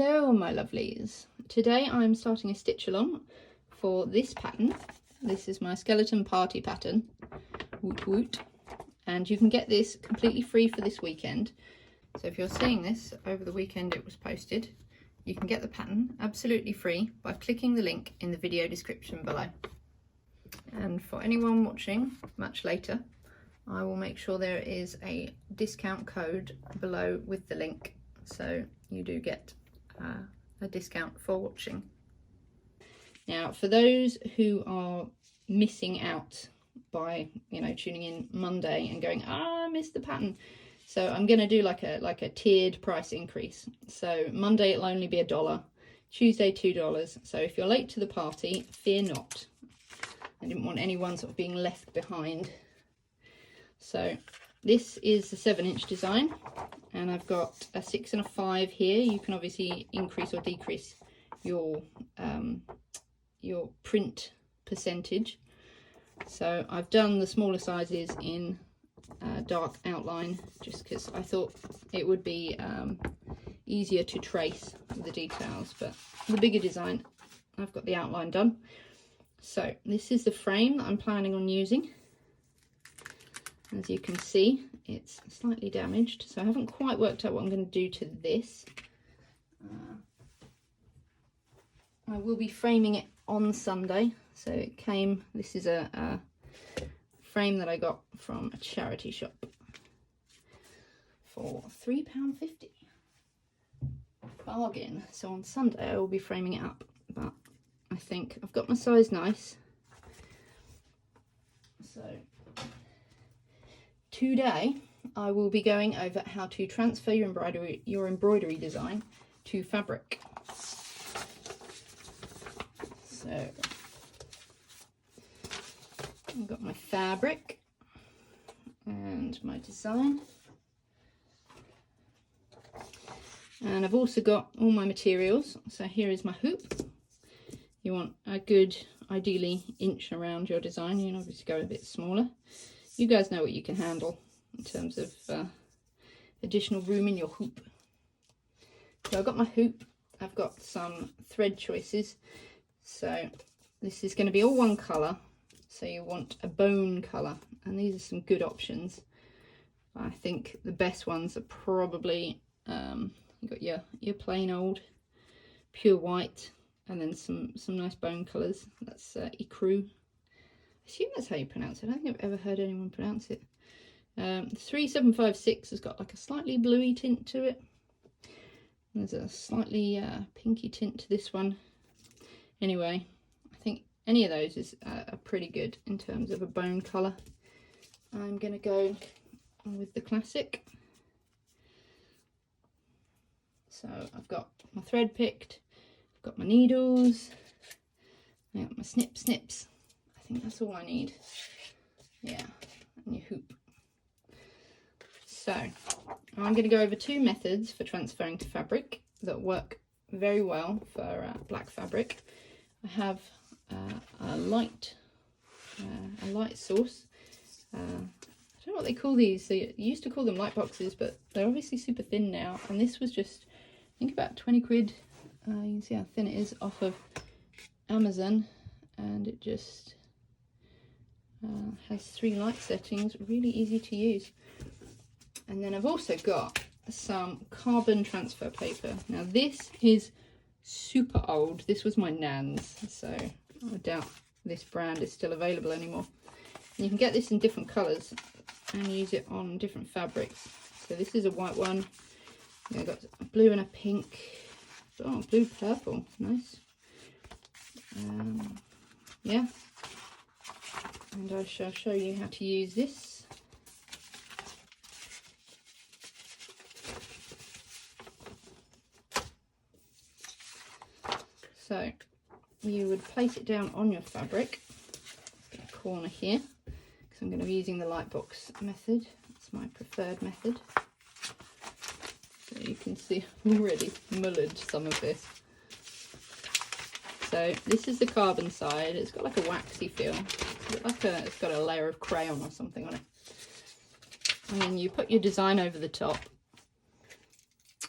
Hello my lovelies. Today I'm starting a stitch along for this pattern. This is my skeleton party pattern, woot woot, and you can get this completely free for this weekend. So if you're seeing this over the weekend it was posted, you can get the pattern absolutely free by clicking the link in the video description below. And for anyone watching much later, I will make sure there is a discount code below with the link, so you do get a discount for watching. Now, for those who are missing out by, you know, tuning in Monday and going, I missed the pattern, so I'm going to do like a tiered price increase. So Monday it'll only be $1, Tuesday $2. So if you're late to the party, fear not. I didn't want anyone sort of being left behind. So this is the 7-inch design, and I've got a 6 and a 5 here. You can obviously increase or decrease your print percentage. So I've done the smaller sizes in dark outline just because I thought it would be easier to trace the details, but the bigger design I've got the outline done. So this is the frame that I'm planning on using. As you can see, it's slightly damaged, so I haven't quite worked out what I'm going to do to this. I will be framing it on Sunday. So it came, this is a frame that I got from a charity shop for £3.50. Bargain. So on Sunday I will be framing it up, but I think I've got my size nice. So today I will be going over how to transfer your embroidery design to fabric. So I've got my fabric and my design, and I've also got all my materials. So here is my hoop. You want a good, ideally, inch around your design. You can obviously go a bit smaller. You guys know what you can handle in terms of additional room in your hoop. So I've got my hoop. I've got some thread choices. So this is going to be all one colour. So you want a bone colour, and these are some good options. I think the best ones are probably you've got your plain old pure white, and then some nice bone colours. That's ecru. I assume that's how you pronounce it. I don't think I've ever heard anyone pronounce it. 3756 has got like a slightly bluey tint to it. There's a slightly pinky tint to this one. Anyway, I think any of those is pretty good in terms of a bone colour. I'm going to go with the classic. So I've got my thread picked, I've got my needles, I've got my snips. I think that's all I need. Yeah, and your hoop. So I'm going to go over two methods for transferring to fabric that work very well for black fabric. I have a light source. I don't know what they call these. So you used to call them light boxes, but they're obviously super thin now. And this was just, I think, about 20 quid. You can see how thin it is off of Amazon, and it just has 3 light settings, really easy to use. And then I've also got some carbon transfer paper. Now this is super old. This was my nan's, so I doubt this brand is still available anymore. And you can get this in different colours and use it on different fabrics. So this is a white one. I've got a blue and a pink. Oh, blue purple, nice. Yeah, and I shall show you how to use this. So you would place it down on your fabric, in the corner here, because I'm going to be using the Lightbox method. It's my preferred method. So you can see I've already mullered some of this. So this is the carbon side. It's got like a waxy feel. It's got a layer of crayon or something on it. And then you put your design over the top.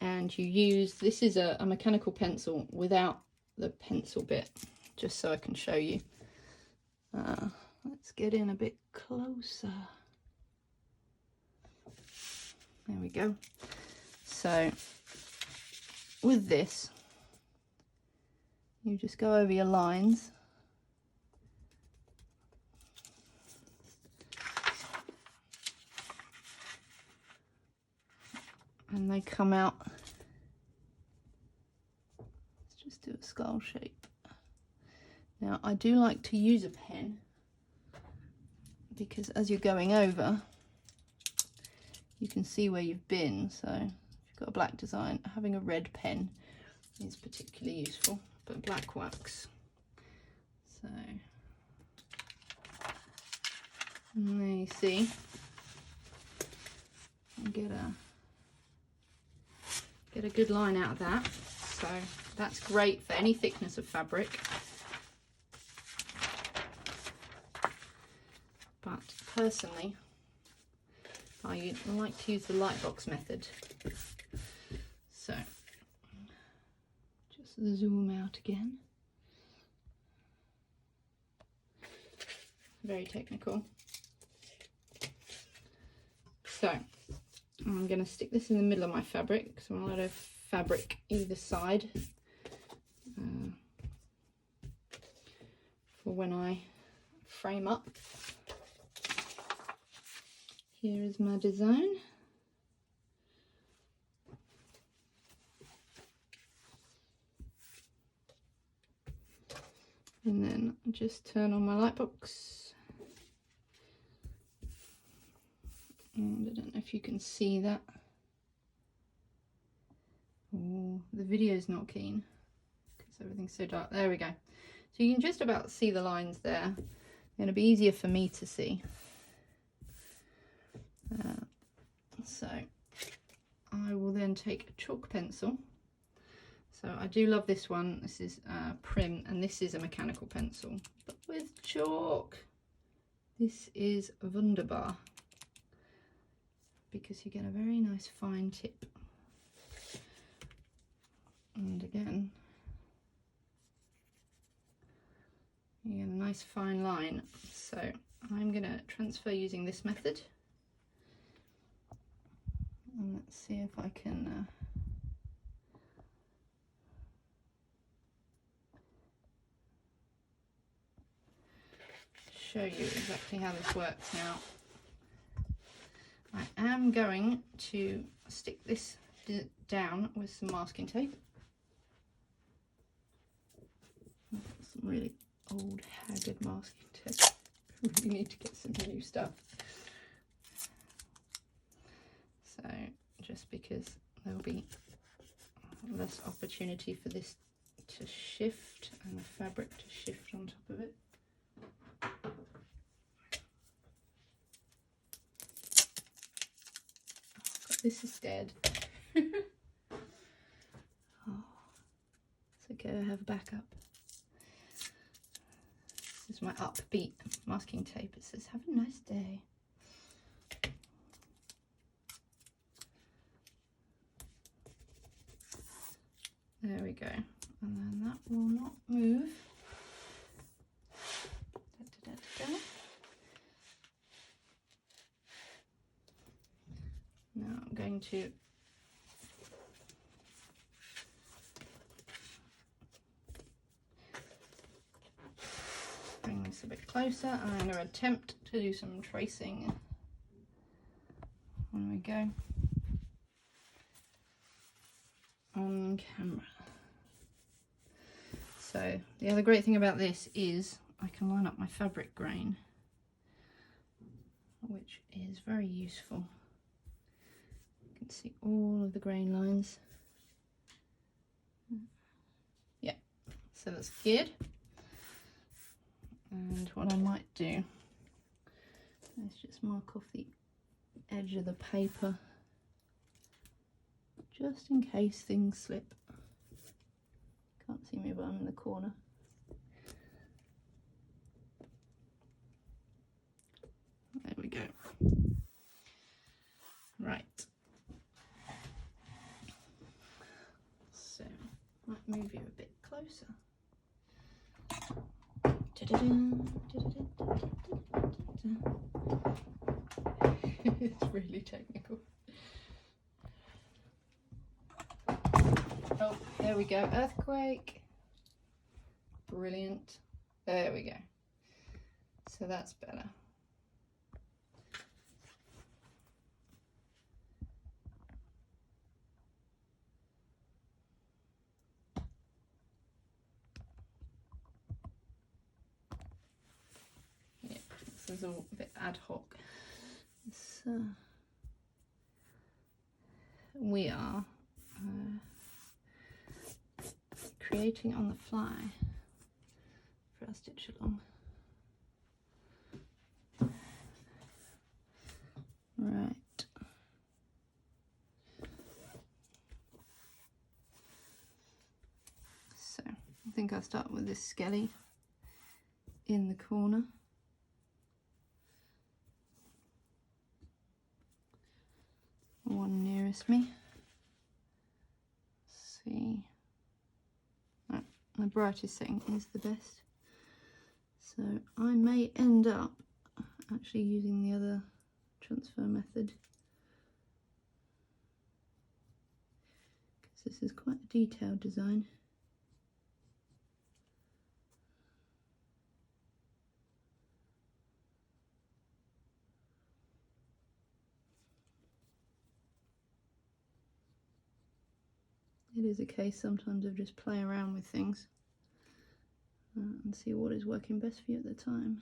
and you use, this is a mechanical pencil without the pencil bit, just so I can show you. Let's get in a bit closer. There we go. So with this, you just go over your lines. And they come out. Let's just do a skull shape. Now I do like to use a pen, because as you're going over, you can see where you've been. So if you've got a black design, having a red pen is particularly useful, but black wax. So, and there you see, and get a good line out of that. So that's great for any thickness of fabric. But personally, I like to use the Lightbox method. So just zoom out again. Very technical. So I'm going to stick this in the middle of my fabric, because I want a lot of fabric either side for when I frame up. Here is my design. And then just turn on my Lightbox. And I don't know if you can see that. Oh, the video's not keen because everything's so dark. There we go. So you can just about see the lines there. It'll be easier for me to see. So I will then take a chalk pencil. So I do love this one. This is Prim, and this is a mechanical pencil, but with chalk. This is Wunderbar, because you get a very nice fine tip. And again, you get a nice fine line. So I'm going to transfer using this method. And let's see if I can show you exactly how this works now. I am going to stick this down with some masking tape. Some really old haggard masking tape. I really need to get some new stuff. So just because there'll be less opportunity for this to shift and the fabric to shift on top of it. This is dead. Oh, it's okay, I have a backup. This is my upbeat masking tape. It says, have a nice day. There we go. And then that will not move. Da, da, da, da. Now I'm going to bring this a bit closer, and I'm going to attempt to do some tracing. There we go. On camera. So the other great thing about this is I can line up my fabric grain, which is very useful. You can see all of the grain lines. Yeah, so that's good. And what I might do is just mark off the edge of the paper, just in case things slip. Can't see me, but I'm in the corner. There we go. Right. move you a bit closer. It's really technical. Oh, there we go. Earthquake. Brilliant. There we go. So that's better. Yeah, this is all a bit ad hoc. So we are creating on the fly for our stitch along. Right. So I think I'll start with this skelly in the corner. One nearest me. Let's see. Oh, my brightest setting is the best. So I may end up actually using the other transfer method, because this is quite a detailed design. It is a case sometimes of just play around with things and see what is working best for you at the time.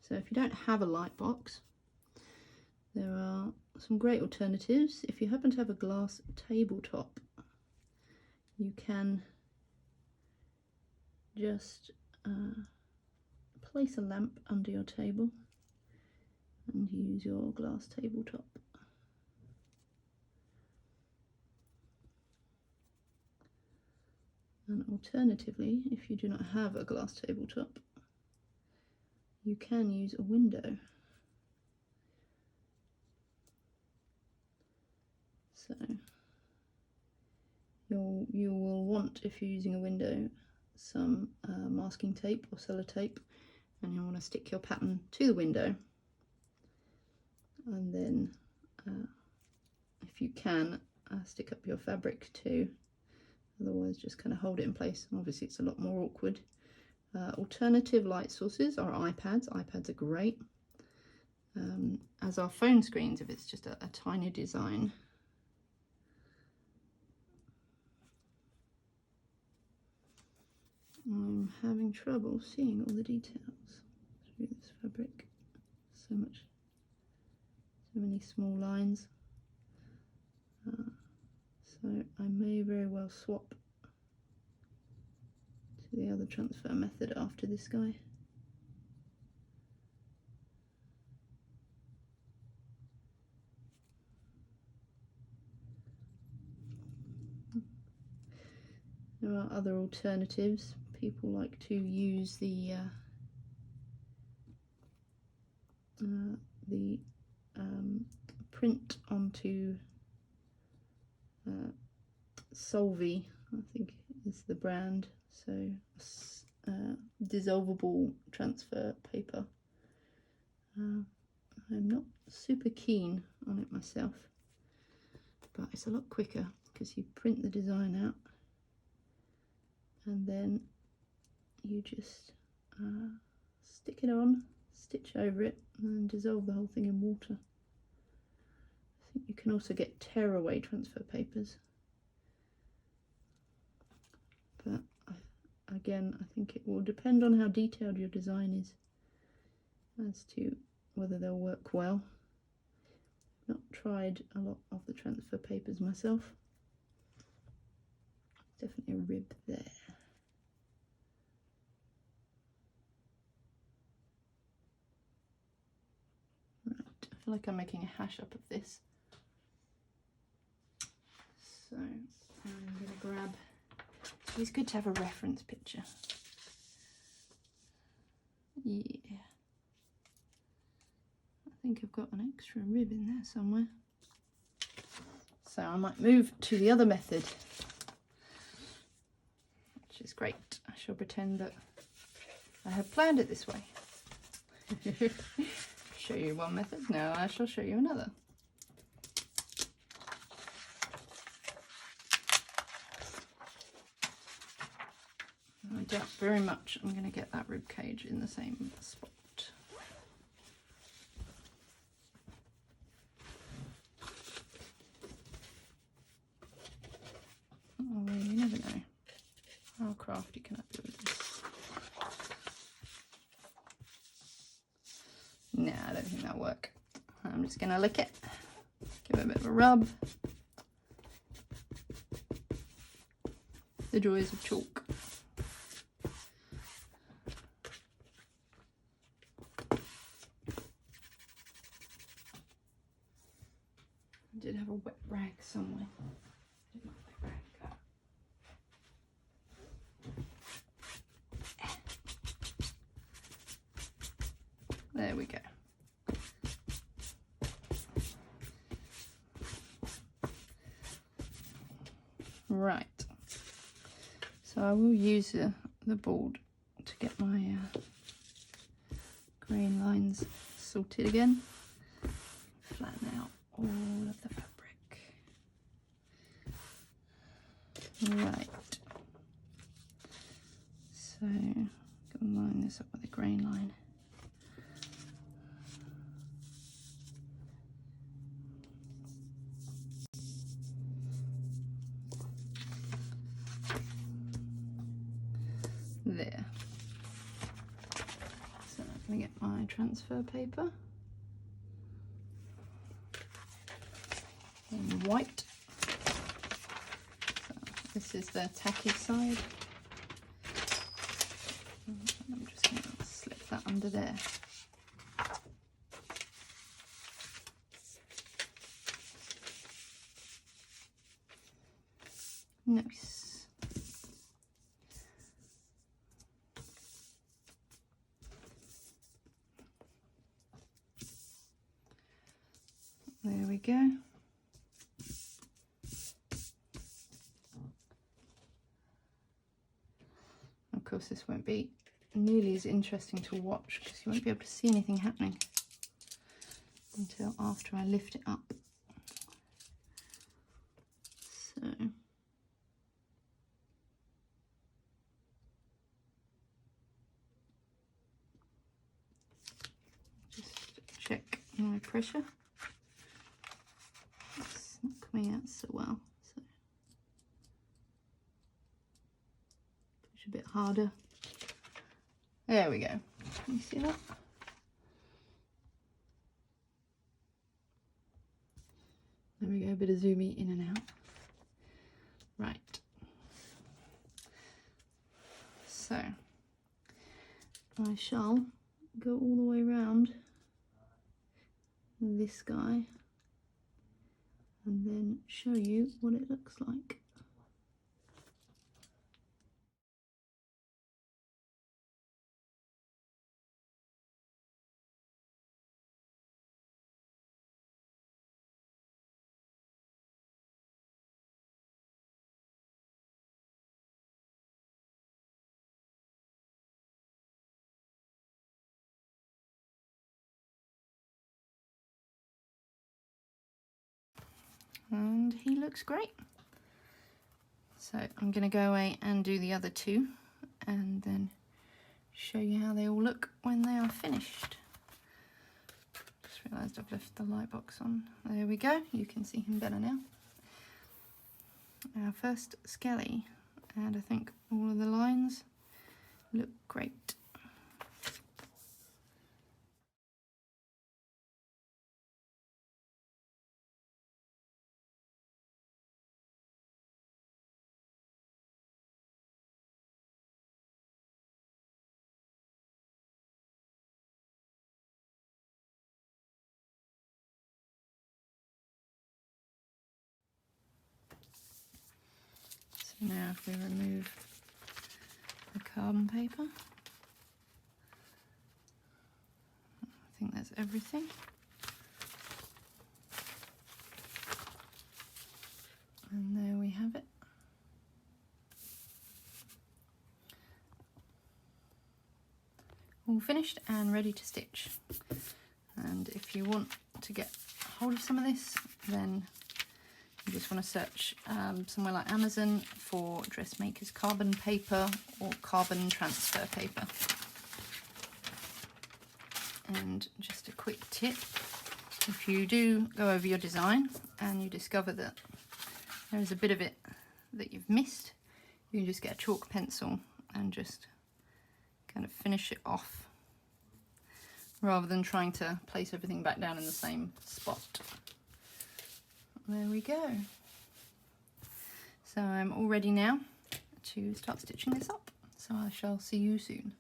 So if you don't have a Lightbox, there are some great alternatives. If you happen to have a glass tabletop, you can just place a lamp under your table and use your glass tabletop. And alternatively, if you do not have a glass tabletop, you can use a window. So you will want, if you're using a window, some masking tape or sellotape, and you'll want to stick your pattern to the window, and then if you can stick up your fabric too. Otherwise just kind of hold it in place. Obviously it's a lot more awkward. Alternative light sources are iPads. iPads are great, as are phone screens if it's just a tiny design. I'm having trouble seeing all the details through this fabric. So many small lines. So I may very well swap to the other transfer method after this guy. There are other alternatives. People like to use the print onto Solvay, I think is the brand. So dissolvable transfer paper. I'm not super keen on it myself, but it's a lot quicker because you print the design out and then you just stick it on, stitch over it, and dissolve the whole thing in water. I think you can also get tearaway transfer papers, but again I think it will depend on how detailed your design is as to whether they'll work well. I've not tried a lot of the transfer papers myself. Definitely a rib there. Right, I feel like I'm making a hash up of this. So I'm going to grab, it's good to have a reference picture. Yeah. I think I've got an extra rib in there somewhere. So I might move to the other method, which is great. I shall pretend that I have planned it this way. Show you one method, now I shall show you another. I doubt very much I'm going to get that rib cage in the same spot. Oh, well, you never know. How crafty can I be with this? Nah, I don't think that'll work. I'm just going to lick it, give it a bit of a rub. The joys of chalk. I did have a wet rag somewhere. Where did my wet rag go? There we go. Right. So I will use the board to get my grain lines sorted again. Flatten out all of the fabric. Right. So I'm going to line this up with a grain line. There. So I'm going to get my transfer paper in white. So this is the tacky side. And I'm just going to slip that under there. Nice. There we go. Of course, this won't be nearly as interesting to watch because you won't be able to see anything happening until after I lift it up. So just check my pressure. It's not coming out so well, so push a bit harder. There we go. Can you see that? There we go, a bit of zoomy in and out. Right. So I shall go all the way around this guy and then show you what it looks like. And he looks great. So I'm going to go away and do the other two and then show you how they all look when they are finished. Just realised I've left the Lightbox on. There we go, you can see him better now. Our first Skelly, and I think all of the lines look great. So now if we remove the carbon paper, I think that's everything. all finished and ready to stitch. And if you want to get hold of some of this, then you just want to search somewhere like Amazon for dressmakers carbon paper or carbon transfer paper. And just a quick tip, if you do go over your design and you discover that there is a bit of it that you've missed, you can just get a chalk pencil and just kind of finish it off rather than trying to place everything back down in the same spot. There we go. So I'm all ready now to start stitching this up. So I shall see you soon.